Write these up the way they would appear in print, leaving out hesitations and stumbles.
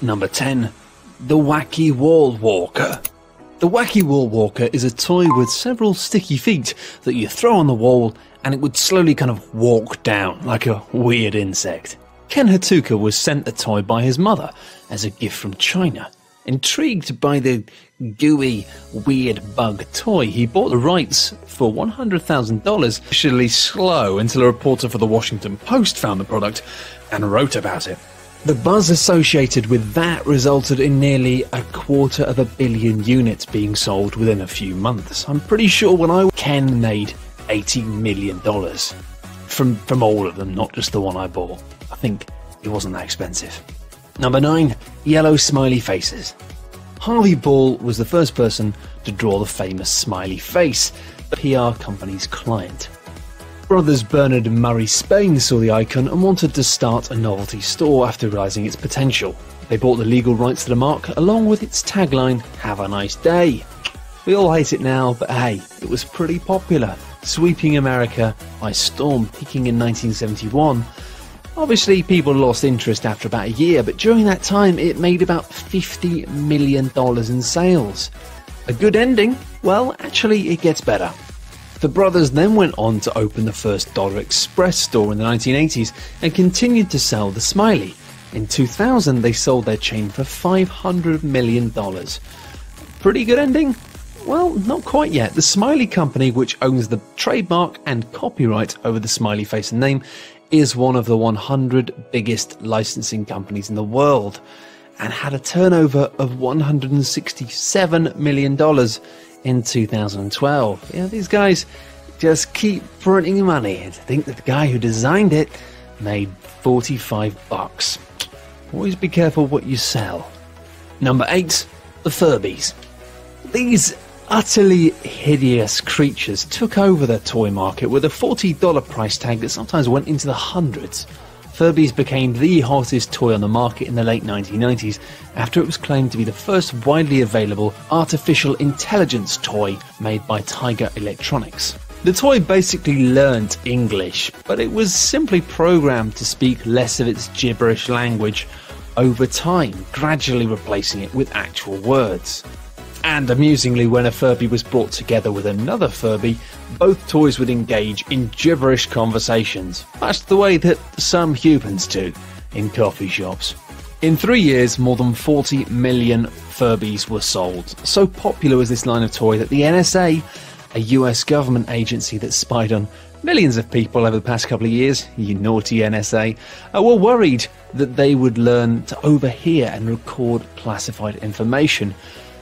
Number 10. The Wacky Wall Walker. The Wacky Wall Walker is a toy with several sticky feet that you throw on the wall and it would slowly kind of walk down like a weird insect. Ken Hatuka was sent the toy by his mother as a gift from China. Intrigued by the gooey, weird bug toy, he bought the rights for $100,000, initially slow until a reporter for the Washington Post found the product and wrote about it. The buzz associated with that resulted in nearly 250 million units being sold within a few months. I'm pretty sure when Ken made $80 million from all of them, not just the one I bought. I think it wasn't that expensive. Number 9. Yellow smiley faces. Harvey Ball was the first person to draw the famous smiley face, the PR company's client. Brothers Bernard and Murray Spain saw the icon and wanted to start a novelty store after realising its potential. They bought the legal rights to the mark along with its tagline, "Have a nice day." We all hate it now, but hey, it was pretty popular, sweeping America by storm, peaking in 1971. Obviously, people lost interest after about a year, but during that time it made about $50 million in sales. A good ending? Well, actually it gets better. The brothers then went on to open the first Dollar Express store in the 1980s and continued to sell the Smiley. In 2000 they sold their chain for $500 million. Pretty good ending? Well, not quite yet. The Smiley Company, which owns the trademark and copyright over the smiley face and name, is one of the 100 biggest licensing companies in the world and had a turnover of $167 million in 2012. Yeah, these guys just keep printing money. And to think that the guy who designed it made $45. Always be careful what you sell. Number 8. The Furbies. These utterly hideous creatures took over the toy market with a $40 price tag that sometimes went into the hundreds. Furbies became the hottest toy on the market in the late 1990s after it was claimed to be the first widely available artificial intelligence toy made by Tiger Electronics. The toy basically learnt English, but it was simply programmed to speak less of its gibberish language over time, gradually replacing it with actual words. And amusingly, when a Furby was brought together with another Furby, both toys would engage in gibberish conversations, much the way that some humans do in coffee shops. In 3 years, more than 40 million Furbies were sold. So popular was this line of toy that the NSA, a US government agency that spied on millions of people over the past couple of years, you naughty NSA, were worried that they would learn to overhear and record classified information.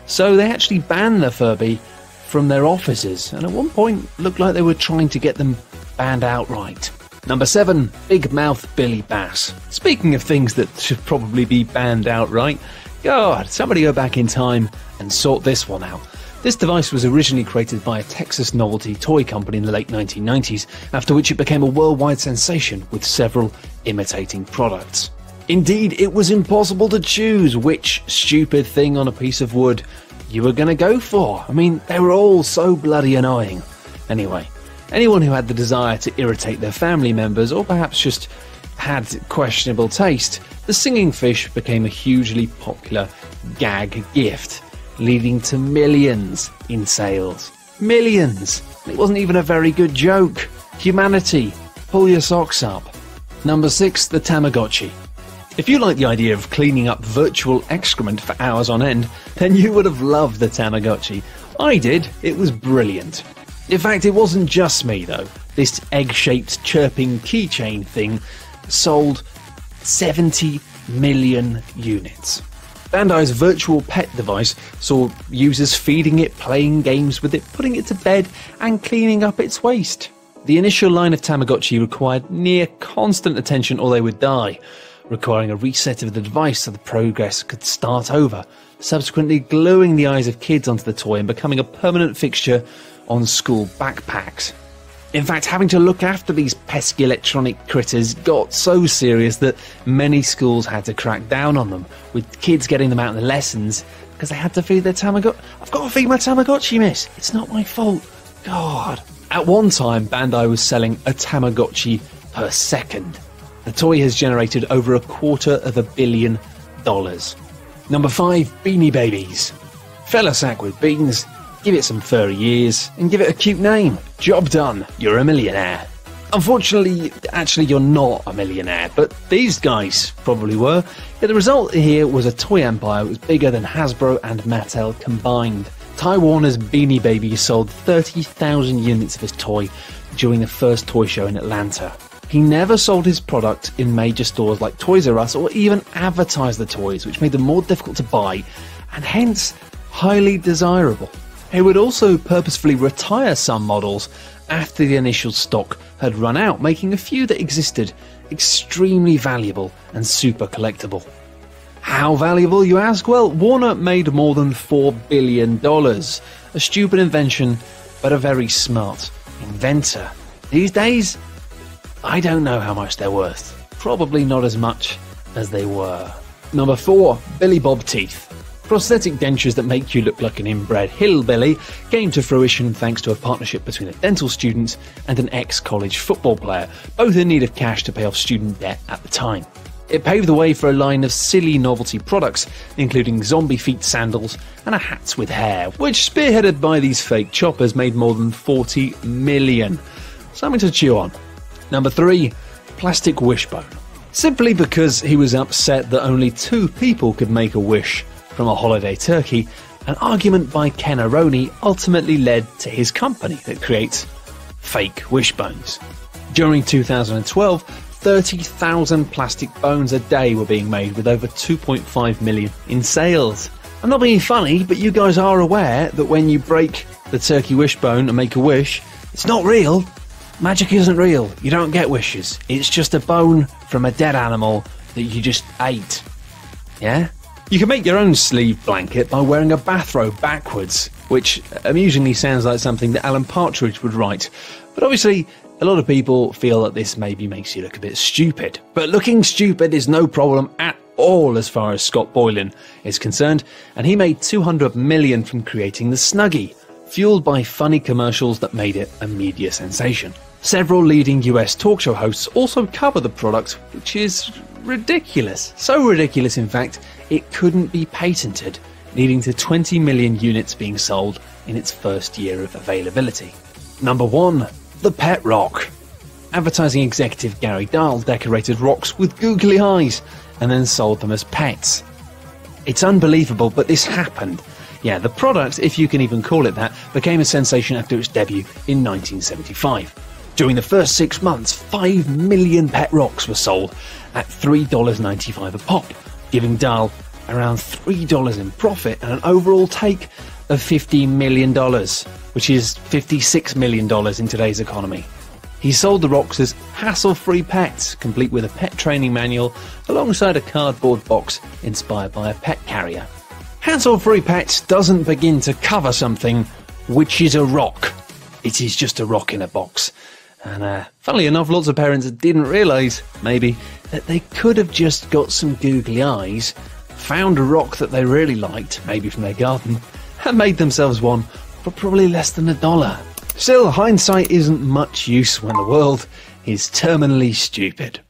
So they actually banned the Furby from their offices, and at one point looked like they were trying to get them banned outright. Number 7. Big Mouth Billy Bass. Speaking of things that should probably be banned outright, God, somebody go back in time and sort this one out. This device was originally created by a Texas novelty toy company in the late 1990s, after which it became a worldwide sensation with several imitating products. Indeed, it was impossible to choose which stupid thing on a piece of wood you were going to go for. I mean, they were all so bloody annoying. Anyway, anyone who had the desire to irritate their family members or perhaps just had questionable taste, the singing fish became a hugely popular gag gift, leading to millions in sales. Millions! It wasn't even a very good joke. Humanity, pull your socks up. Number 6. The Tamagotchi. If you like the idea of cleaning up virtual excrement for hours on end, then you would have loved the Tamagotchi. I did. It was brilliant. In fact, it wasn't just me though. This egg-shaped chirping keychain thing sold 70 million units. Bandai's virtual pet device saw users feeding it, playing games with it, putting it to bed and cleaning up its waste. The initial line of Tamagotchi required near constant attention or they would die, requiring a reset of the device so the progress could start over, subsequently gluing the eyes of kids onto the toy and becoming a permanent fixture on school backpacks. In fact, having to look after these pesky electronic critters got so serious that many schools had to crack down on them, with kids getting them out in the lessons because they had to feed their Tamagotchi. I've got to feed my Tamagotchi, miss. It's not my fault. God. At one time, Bandai was selling a Tamagotchi per second. The toy has generated over $250 million Number 5, Beanie Babies. Fill a sack with beans, give it some furry ears, and give it a cute name. Job done, you're a millionaire. Unfortunately, actually you're not a millionaire, but these guys probably were. Yeah, the result here was a toy empire that was bigger than Hasbro and Mattel combined. Ty Warner's Beanie Baby sold 30,000 units of his toy during the first toy show in Atlanta. He never sold his product in major stores like Toys R Us or even advertised the toys, which made them more difficult to buy and hence highly desirable. He would also purposefully retire some models after the initial stock had run out, making a few that existed extremely valuable and super collectible. How valuable, you ask? Well, Warner made more than $4 billion. A stupid invention, but a very smart inventor. These days, I don't know how much they're worth. Probably not as much as they were. Number 4, Billy Bob Teeth. Prosthetic dentures that make you look like an inbred hillbilly came to fruition thanks to a partnership between a dental student and an ex-college football player, both in need of cash to pay off student debt at the time. It paved the way for a line of silly novelty products, including zombie feet sandals and a hats with hair, which, spearheaded by these fake choppers, made more than 40 million. Something to chew on. Number 3, Plastic Wishbone. Simply because he was upset that only 2 people could make a wish from a holiday turkey, an argument by Ken Aroni ultimately led to his company that creates fake wishbones. During 2012, 30,000 plastic bones a day were being made, with over 2.5 million in sales. I'm not being funny, but you guys are aware that when you break the turkey wishbone and make a wish, it's not real. Magic isn't real. You don't get wishes. It's just a bone from a dead animal that you just ate. Yeah? You can make your own sleeve blanket by wearing a bathrobe backwards, which amusingly sounds like something that Alan Partridge would write. But obviously, a lot of people feel that this maybe makes you look a bit stupid. But looking stupid is no problem at all as far as Scott Boylan is concerned, and he made 200 million from creating the Snuggie, fueled by funny commercials that made it a media sensation. Several leading US talk show hosts also cover the product, which is ridiculous. So ridiculous, in fact, it couldn't be patented, leading to 20 million units being sold in its first year of availability. Number 1, the Pet Rock. Advertising executive Gary Dahl decorated rocks with googly eyes and then sold them as pets. It's unbelievable, but this happened. Yeah, the product, if you can even call it that, became a sensation after its debut in 1975. During the first 6 months, 5 million pet rocks were sold at $3.95 a pop, giving Dahl around $3 in profit and an overall take of $15 million, which is $56 million in today's economy. He sold the rocks as hassle-free pets, complete with a pet training manual alongside a cardboard box inspired by a pet carrier. Hassle-free pets doesn't begin to cover something which is a rock. It is just a rock in a box. And funnily enough, lots of parents didn't realise, maybe, that they could have just got some googly eyes, found a rock that they really liked, maybe from their garden, and made themselves one for probably less than $1. Still, hindsight isn't much use when the world is terminally stupid.